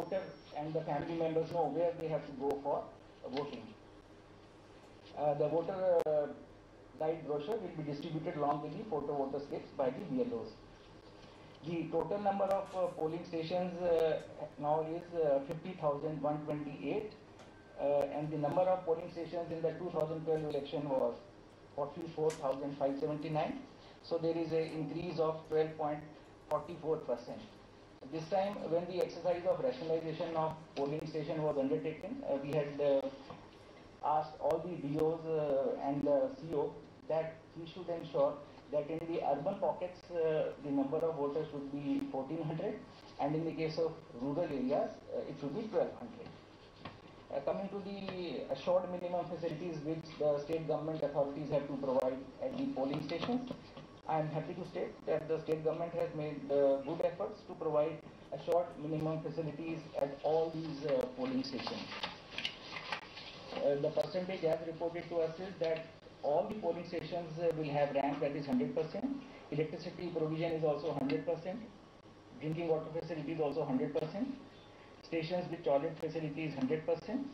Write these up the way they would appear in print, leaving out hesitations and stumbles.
voter and the family members know where they have to go for voting. The voter guide brochure will be distributed along with the photo voter slips by the BLOs. The total number of polling stations now is 50,128, and the number of polling stations in the 2012 election was 44,579. So there is an increase of 12.44%. This time, when the exercise of rationalization of polling station was undertaken, we had asked all the DOs and the CO that we should ensure that in the urban pockets the number of voters would be 1,400, and in the case of rural areas it should be 1,200. Coming to the assured minimum facilities which the state government authorities have to provide at the polling stations, I am happy to state that the state government has made good efforts to provide assured minimum facilities at all these polling stations. The percentage as reported to us is that all the polling stations will have ramp, that is 100%. Electricity provision is also 100%. Drinking water facility is also 100%. Stations with toilet facility is 100%.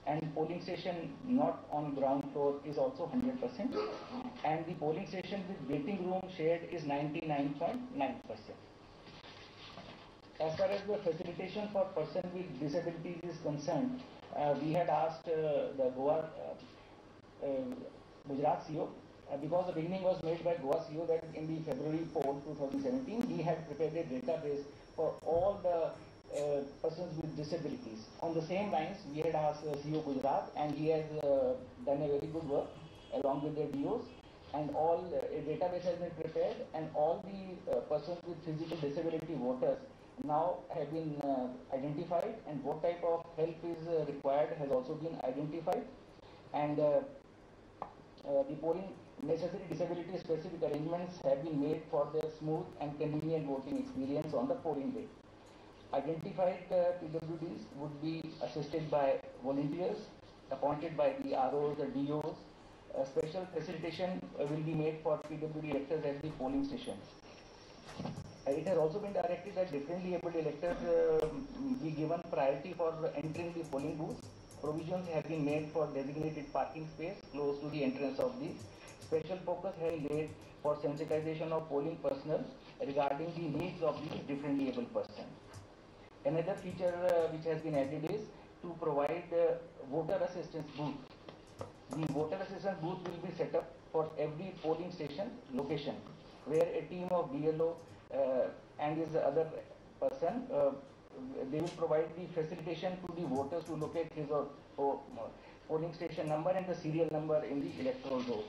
And polling station not on ground floor is also 100%. And the polling station with waiting room shared is 99.9%. As far as the facilitation for person with disabilities is concerned, we had asked the Goa Gujarat CO, because the beginning was made by Goa CO that in the February 4, 2017, he had prepared a database for all the persons with disabilities. On the same lines, we had asked CO Gujarat, and he has done a very good work along with the DOs, and all a database has been prepared, and all the persons with physical disability voters now have been identified, and what type of help is required has also been identified, and the polling necessary disability specific arrangements have been made for their smooth and convenient voting experience on the polling day. Identified PWDs would be assisted by volunteers appointed by the ROs, the DOs. Special facilitation will be made for PWD electors at the polling stations. It has also been directed that differently abled electors be given priority for entering the polling booth. Provisions have been made for designated parking space close to the entrance of these. Special focus has been laid for sensitization of polling personnel regarding the needs of these differently abled persons. Another feature which has been added is to provide voter assistance booth. The voter assistance booth will be set up for every polling station location, where a team of BLO and his other person, they will provide the facilitation to the voters to locate his or polling station number and the serial number in the electoral roll.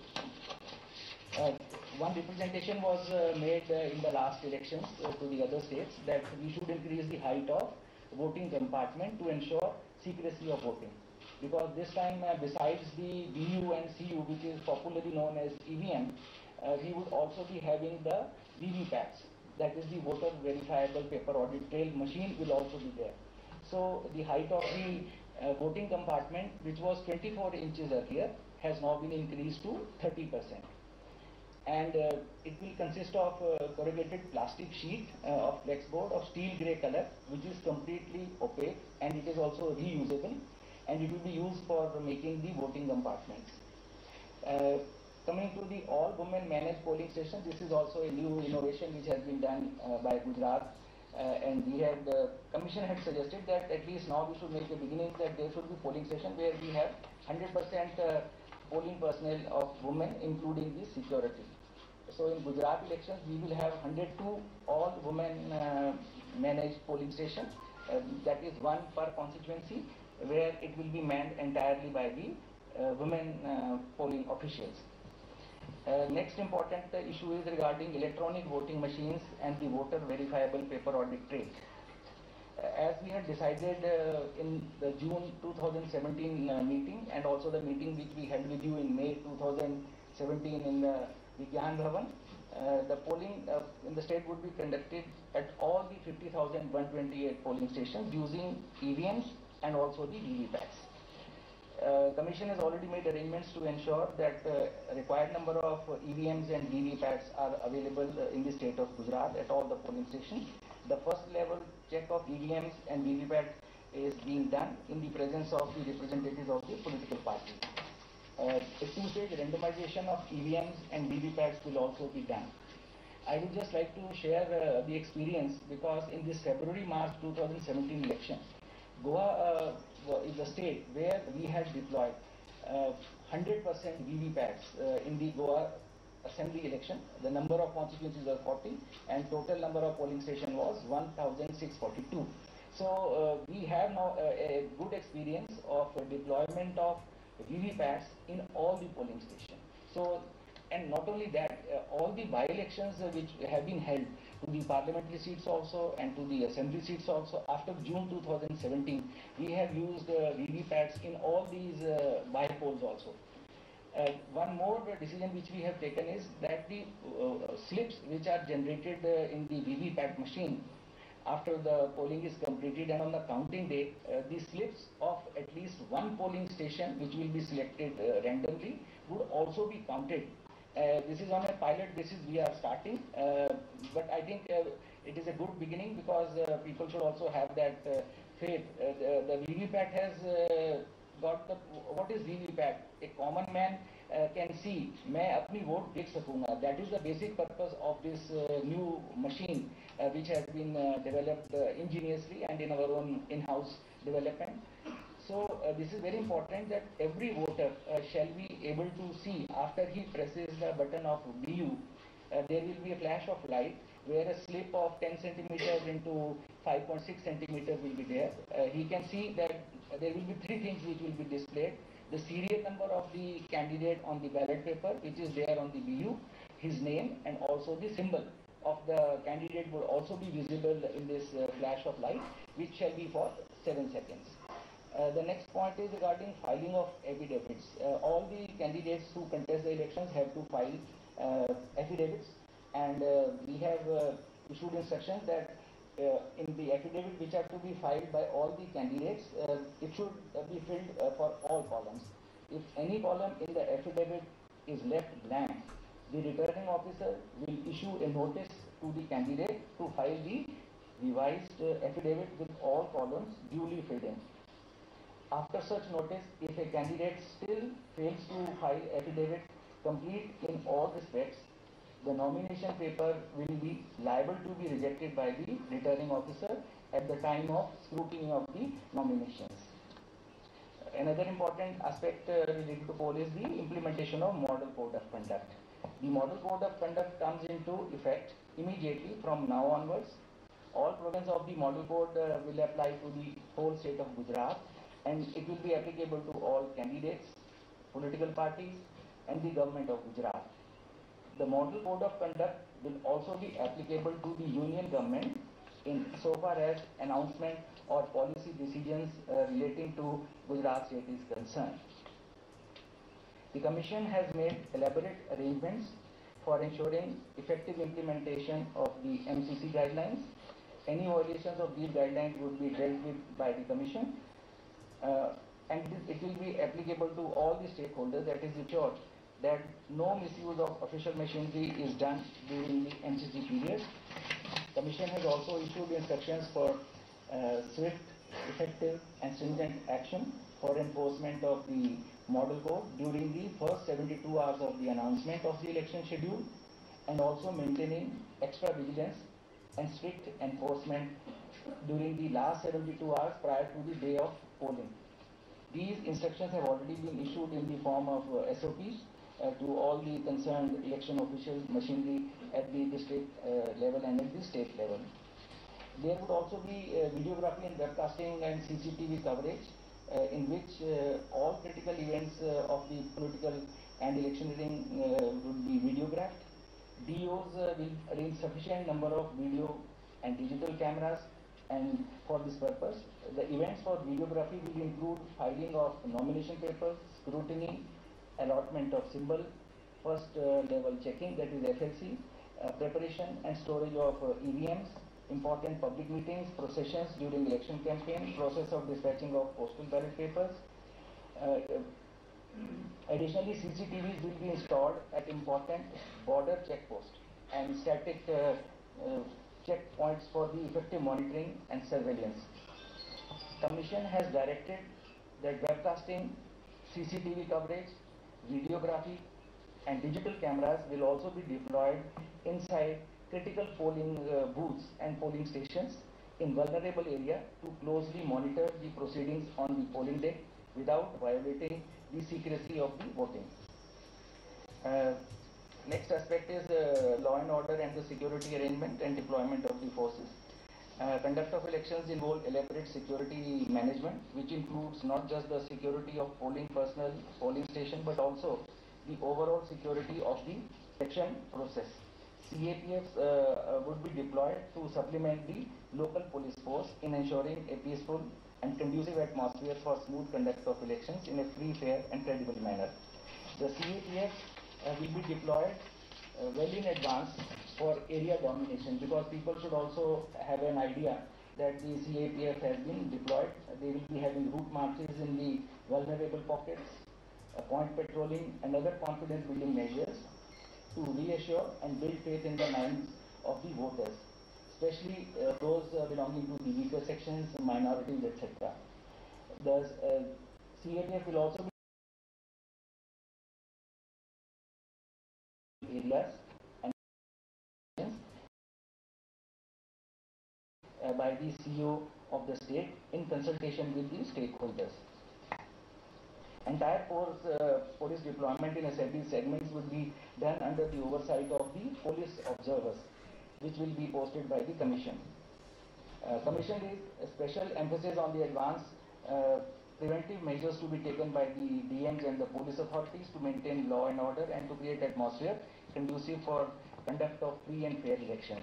One representation was made in the last elections to the other states that we should increase the height of voting compartment to ensure secrecy of voting. Because this time, besides the DU and CU, which is popularly known as EVM, we would also be having the VVPATs, that is the voter verifiable paper audit trail machine will also be there. So the height of the voting compartment, which was 24 inches earlier, has now been increased to 30%. And it will consist of corrugated plastic sheet of flex board of steel grey color, which is completely opaque, and it is also reusable, and it will be used for making the voting compartments. Coming to the all women managed polling station, this is also a new innovation which has been done by Gujarat, and we had commission had suggested that at least now we should make a beginning that there should be polling station where we have 100% polling personnel of women, including the security. So in Gujarat elections, we will have 102 all women managed polling stations. That is one per constituency, where it will be manned entirely by the women polling officials. Next important issue is regarding electronic voting machines and the voter verifiable paper audit trail. As we had decided in the June 2017 meeting, and also the meeting which we had with you in May 2017 in the Vigyan Bhavan, the polling in the state would be conducted at all the 50,128 polling stations using EVMs and also the VVPATs. Commission has already made arrangements to ensure that required number of EVMs and VVPATs are available in the state of Gujarat at all the polling stations. The first level check of EVMs and VVPAT is being done in the presence of the representatives of the political party. A two-stage randomization of EVMs and VVPATs will also be done. I would just like to share the experience, because in this February-March 2017 election, Goa is the state where we had deployed 100% VVPATs in the Goa assembly election. The number of constituencies were 40 and total number of polling station was 1,642. So we have now a good experience of deployment of VVPATs in all the polling stations. So, and not only that, all the by-elections which have been held to the parliamentary seats also and to the assembly seats also after June 2017, we have used VVPATs in all these by-polls also. One more decision which we have taken is that the slips which are generated in the VVPAT machine after the polling is completed and on the counting day, the slips of at least one polling station which will be selected randomly would also be counted. This is on a pilot basis we are starting, but I think it is a good beginning, because people should also have that faith. The VVPAT has got the, what is VVPAT? A common man can see, मैं अपनी vote देख सकूंगा. That is the basic purpose of this new machine which has been developed ingeniously and in our own in-house development. So this is very important that every voter shall be able to see after he presses the button of BU. There will be a flash of light where a slip of 10 centimeters into 5.6 centimeters will be there. He can see that there will be three things which will be displayed. The serial number of the candidate on the ballot paper, which is there on the BU, his name, and also the symbol of the candidate will also be visible in this flash of light, which shall be for 7 seconds. The next point is regarding filing of affidavits. All the candidates who contest the elections have to file affidavits, and we have issued instructions that in the affidavit which have to be filed by all the candidates, it should be filled for all columns. If any column in the affidavit is left blank, the returning officer will issue a notice to the candidate to file the revised affidavit with all columns duly filled in. After such notice, if a candidate still fails to file affidavit complete in all respects, the nomination paper will be liable to be rejected by the returning officer at the time of scrutiny of the nominations. Another important aspect related to poll is the implementation of Model Code of Conduct. The Model Code of Conduct comes into effect immediately from now onwards. All provisions of the Model Code will apply to the whole state of Gujarat, and it will be applicable to all candidates, political parties, and the government of Gujarat. The Model Code of Conduct will also be applicable to the union government in so far as announcement or policy decisions relating to Gujarat state is concerned. The Commission has made elaborate arrangements for ensuring effective implementation of the MCC guidelines. Any violations of these guidelines would be dealt with by the Commission, and it will be applicable to all the stakeholders. That is ensured that no misuse of official machinery is done during the MCC period. Commission has also issued instructions for swift, effective and stringent action for enforcement of the Model Code during the first 72 hours of the announcement of the election schedule, and also maintaining extra vigilance and strict enforcement during the last 72 hours prior to the day of polling. These instructions have already been issued in the form of SOPs to all the concerned election officials, machinery at the district level and at the state level. There would also be videography and webcasting and CCTV coverage in which all critical events of the political and electioneering would be videographed. DOs will arrange sufficient number of video and digital cameras, and for this purpose, the events for videography will include filing of nomination papers, scrutiny, allotment of symbol, first level checking, that is FLC, preparation and storage of EVMs, important public meetings, processions during election campaign, process of dispatching of postal ballot papers. Additionally, CCTVs will be installed at important border checkposts and static checkpoints for the effective monitoring and surveillance. Commission has directed that webcasting, CCTV coverage, videography, and digital cameras will also be deployed inside critical polling booths and polling stations in vulnerable area to closely monitor the proceedings on the polling day without violating the secrecy of the voting. Next aspect is law and order and the security arrangement and deployment of the forces. Conduct of elections involve elaborate security management, which includes not just the security of polling personnel, polling station, but also the overall security of the election process. CAPFs would be deployed to supplement the local police force in ensuring a peaceful and conducive atmosphere for smooth conduct of elections in a free, fair and credible manner. The CAPFs will be deployed well in advance for area domination, because people should also have an idea that the CAPF has been deployed. They will be having route marches in the vulnerable pockets, point patrolling and other confidence building measures to reassure and build faith in the minds of the voters, especially those belonging to the weaker sections, minorities, etc. The CAPF will also be areas and by the CEO of the state in consultation with the stakeholders. Entire police deployment in SFD segments would be done under the oversight of the police observers, which will be posted by the Commission. Commission is a special emphasis on the advance preventive measures to be taken by the DMs and the police authorities to maintain law and order and to create atmosphere conducive for conduct of free and fair elections.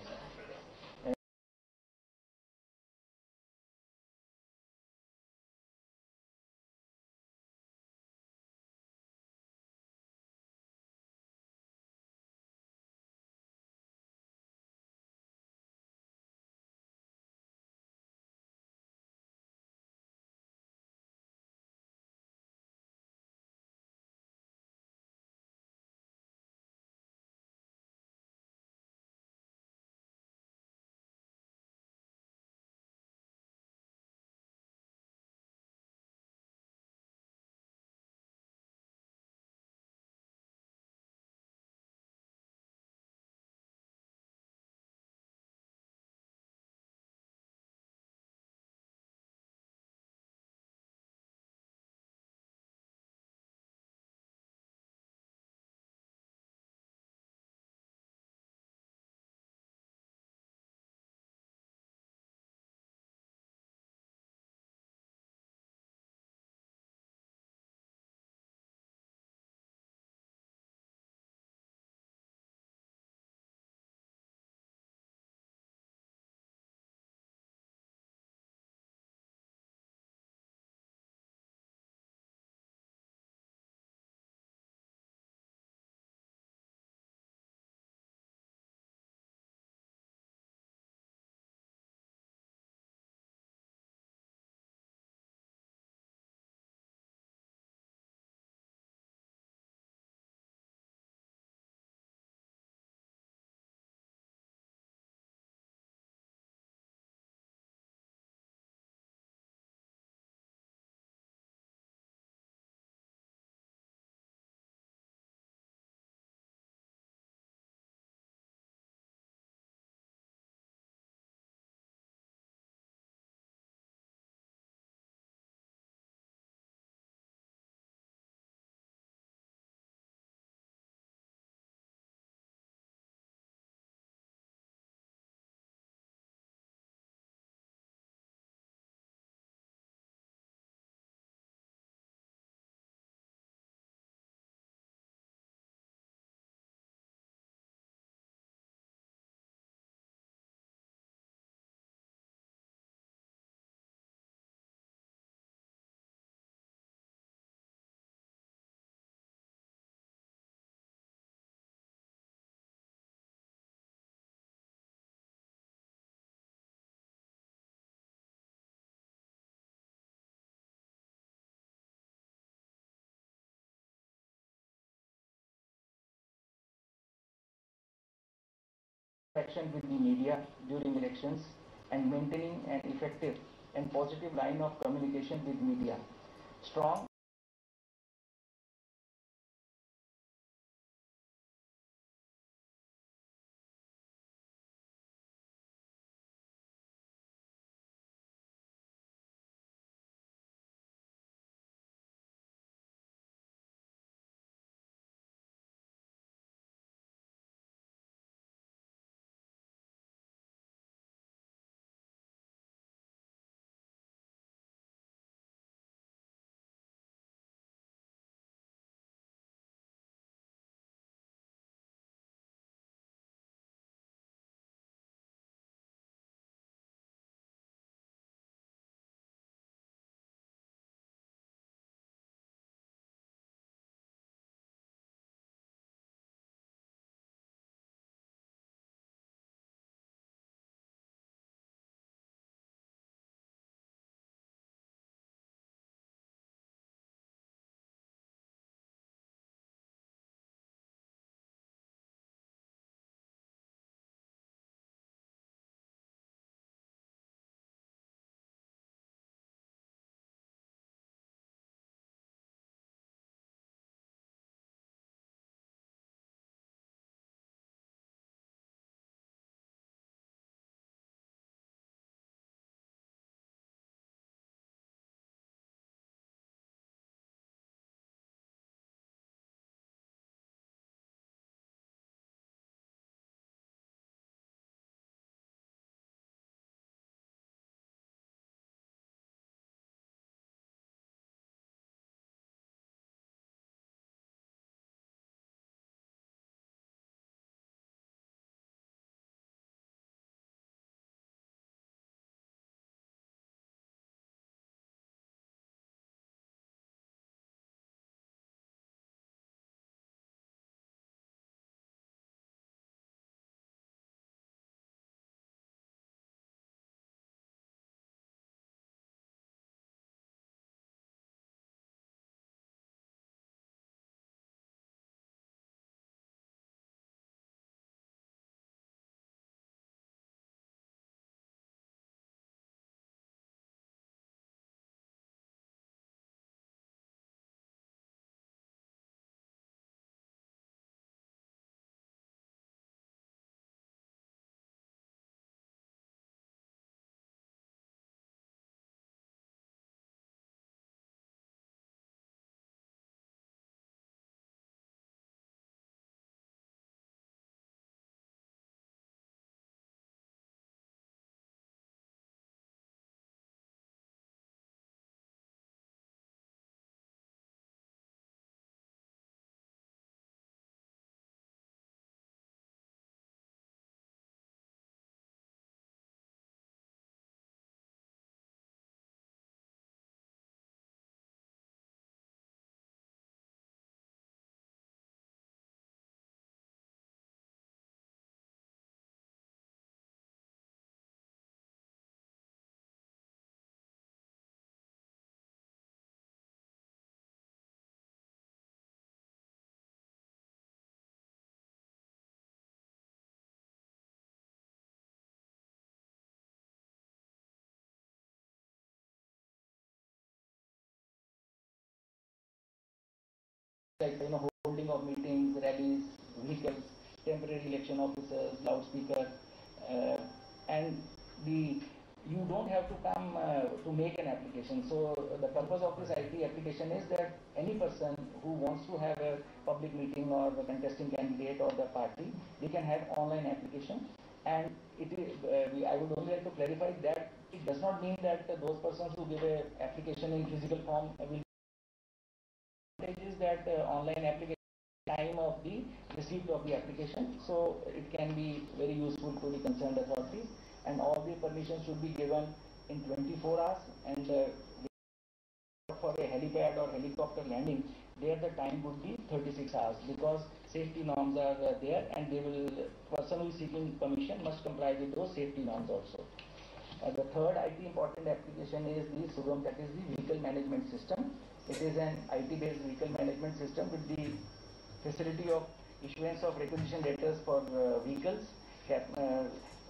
Action with the media during elections and maintaining an effective and positive line of communication with media. Strong like holding of meetings, rallies, vehicles, temporary election officers, loudspeaker, and the you don't have to come to make an application. So the purpose of this IT application is that any person who wants to have a public meeting or the contesting candidate or the party, they can have online application. And it is, I would only like to clarify that it does not mean that those persons who give a application in physical form will is that online application time of the receipt of the application, so it can be very useful to the concerned authorities, and all the permissions should be given in 24 hours, and for a helipad or helicopter landing there the time would be 36 hours, because safety norms are there, and they will, person who is seeking permission must comply with those safety norms also. The third IT important application is the SUGAM, that is the vehicle management system. It is an IT-based vehicle management system with the facility of issuance of requisition letters for vehicles,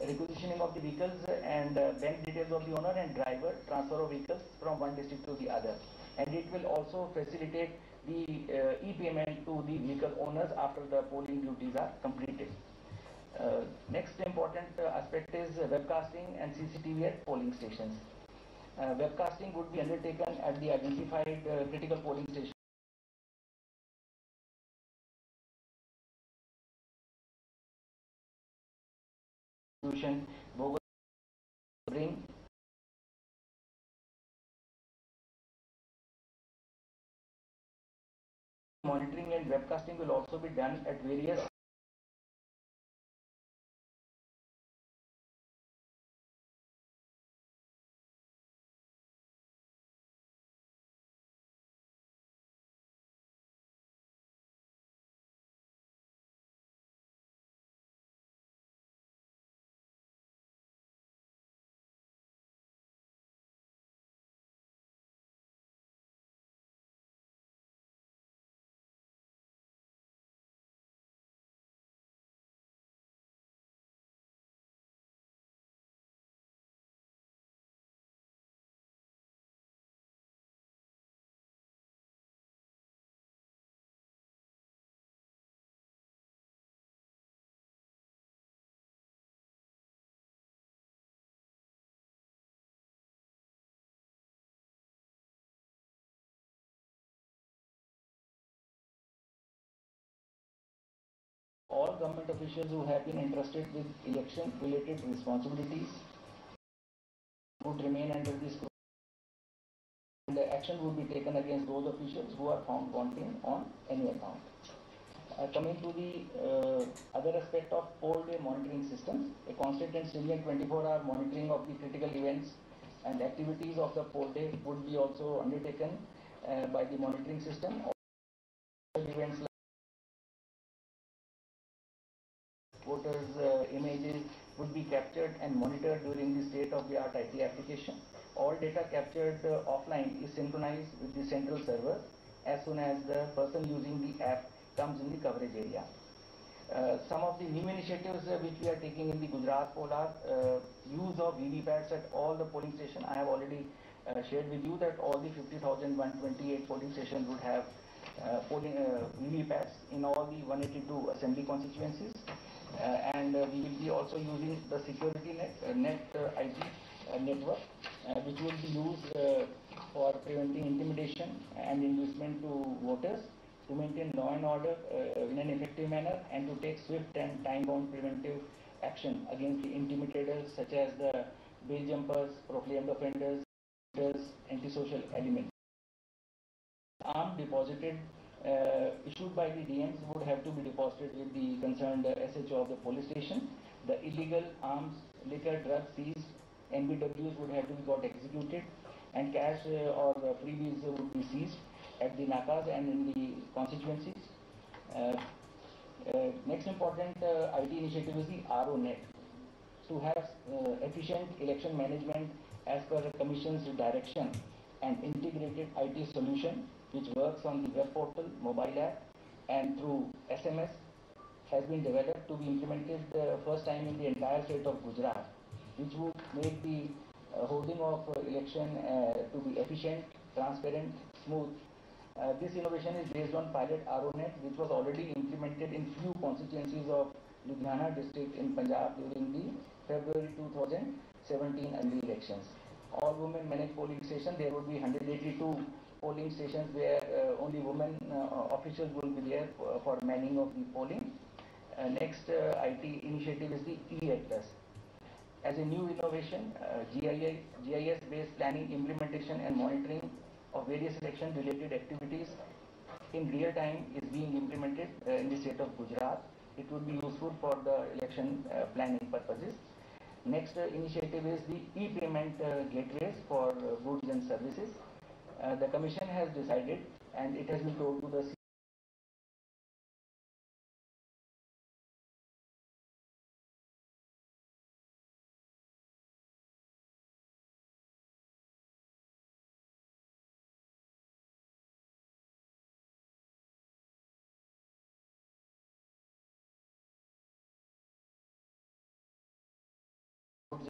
requisitioning of the vehicles and bank details of the owner and driver, transfer of vehicles from one district to the other. And it will also facilitate the e-payment to the vehicle owners after the polling duties are completed. Next important aspect is webcasting and CCTV at polling stations. Webcasting would be undertaken at the identified critical polling stations. Bring monitoring and webcasting will also be done at various all government officials who have been entrusted with election related responsibilities would remain under this scrutiny, and action would be taken against those officials who are found wanting on any account. Coming to the other aspect of poll day monitoring systems, a constant and stringent 24-hour monitoring of the critical events and activities of the poll day would be also undertaken by the monitoring system. All events like voters' images would be captured and monitored during the state-of-the-art IT application. All data captured offline is synchronized with the central server as soon as the person using the app comes in the coverage area. Some of the new initiatives which we are taking in the Gujarat poll are use of VVPATs at all the polling stations. I have already shared with you that all the 50,128 polling stations would have polling VVPATs in all the 182 assembly constituencies. And we will be also using the security net IT network, which will be used for preventing intimidation and inducement to voters, to maintain law and order in an effective manner, and to take swift and time-bound preventive action against the intimidators such as the bail jumpers, proclaimed offenders, antisocial elements. Arm deposited issued by the DMs would have to be deposited with the concerned SHO of the police station. The illegal arms, liquor, drugs seized, NBWs would have to be got executed, and cash or freebies would be seized at the nakas and in the constituencies. Next important IT initiative is the RONet. To have efficient election management as per the Commission's direction, an integrated IT solution which works on the web portal, mobile app, and through SMS has been developed to be implemented first time in the entire state of Gujarat, which would make the holding of election to be efficient, transparent, smooth. This innovation is based on pilot RONet, which was already implemented in few constituencies of Ludhiana district in Punjab during the February 2017 assembly elections. All women managed polling stations. There would be 182 polling stations where only women officials will be there for manning of the polling. Next IT initiative is the e-Atlas. As a new innovation, GIS-based planning, implementation and monitoring of various election-related activities in real time is being implemented in the state of Gujarat. It would be useful for the election planning purposes. Next initiative is the e-payment gateways for goods and services. The Commission has decided, and it has been told to the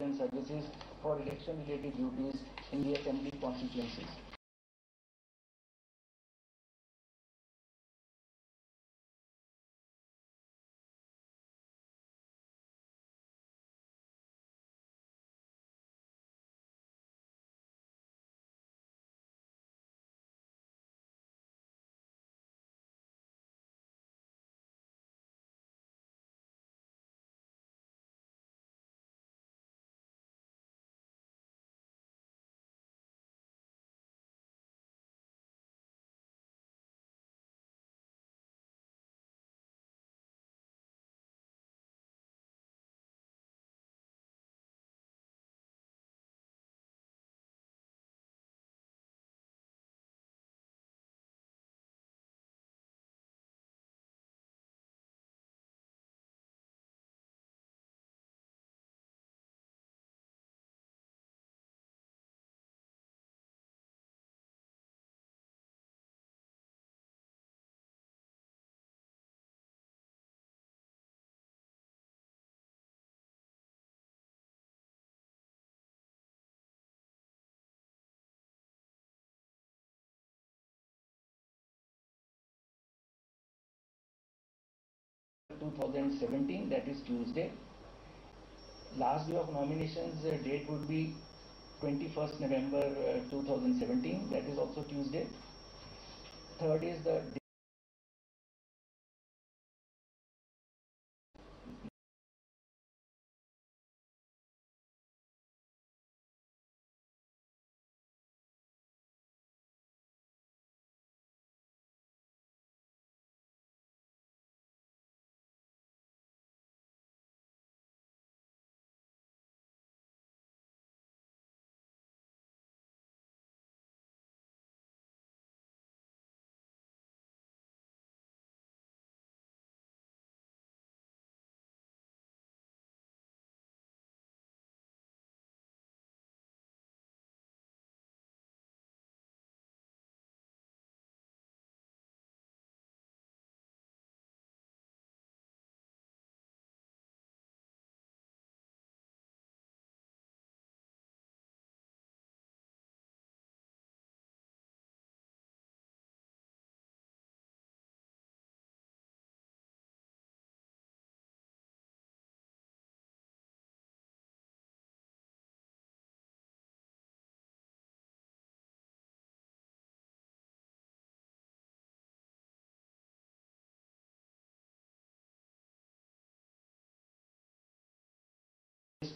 and services for election-related duties in the assembly constituencies. In 2017, that is Tuesday. Last day of nominations date would be 21st November 2017, that is also Tuesday. Third is the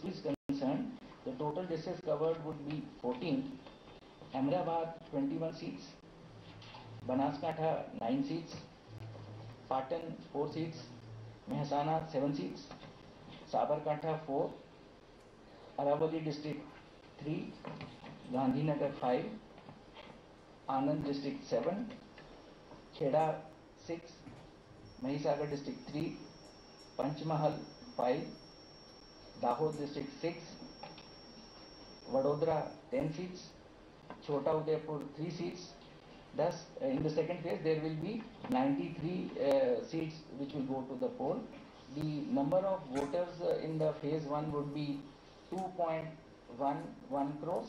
is concerned, the total districts covered would be 14. Ahmedabad 21 seats, Banaskantha 9 seats, Patan 4 seats, Mehsana 7 seats, Sabarkantha 4, Aravalli district 3, Gandhinagar 5, Anand district 7, Kheda 6, Mahisagar district 3, Panchmahal 5, Dahod district 6, Vadodara 10 seats, Chota Udaipur 3 seats. Thus, in the second phase, there will be 93 seats which will go to the poll. The number of voters in the phase 1 would be 2.11 crores.